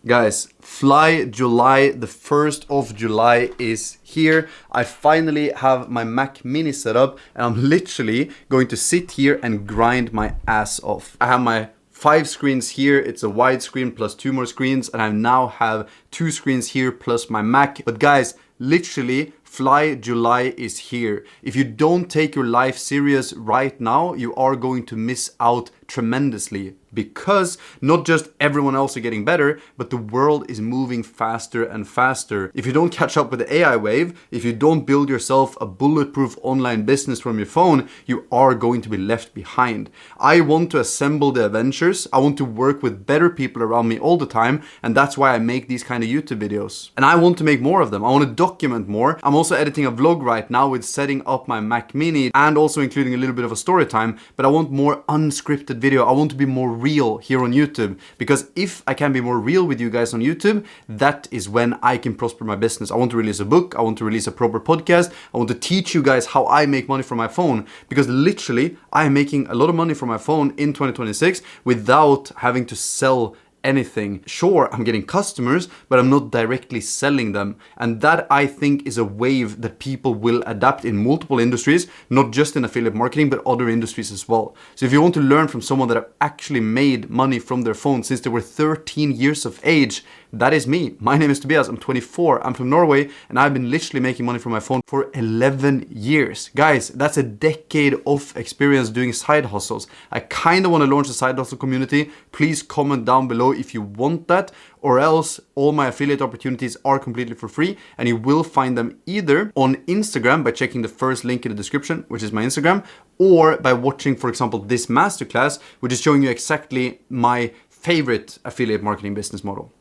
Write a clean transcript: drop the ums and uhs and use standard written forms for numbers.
Guys, fly July, the 1st of July is here. I finally have my Mac Mini set up and I'm literally going to sit here and grind my ass off. I have my 5 screens here. It's a wide screen plus 2 more screens, and I now have 2 screens here plus my Mac. But guys, literally, Fly July is here. If you don't take your life serious right now, you are going to miss out tremendously, because not just everyone else are getting better, but the world is moving faster and faster. If you don't catch up with the AI wave, if you don't build yourself a bulletproof online business from your phone, you are going to be left behind. I want to assemble the Avengers. I want to work with better people around me all the time, and that's why I make these kind of YouTube videos. And I want to make more of them. I want to document more. I'm also editing a vlog right now with setting up my Mac Mini and also including a little bit of a story time, but I want more unscripted video. I want to be more real here on YouTube, because if I can be more real with you guys on YouTube, that is when I can prosper my business. I want to release a book. I want to release a proper podcast. I want to teach you guys how I make money from my phone, because literally I am making a lot of money from my phone in 2026 without having to sell anything. Sure, I'm getting customers, but I'm not directly selling them. And that, I think, is a wave that people will adapt in multiple industries, not just in affiliate marketing, but other industries as well. So if you want to learn from someone that have actually made money from their phone since they were 13 years of age, that is me. My name is Tobias. I'm 24. I'm from Norway, and I've been literally making money from my phone for 11 years. Guys, that's a decade of experience doing side hustles. I kind of want to launch a side hustle community. Please comment down below if you want that, or else all my affiliate opportunities are completely for free, and you will find them either on Instagram by checking the first link in the description, which is my Instagram, or by watching, for example, this masterclass, which is showing you exactly my favorite affiliate marketing business model.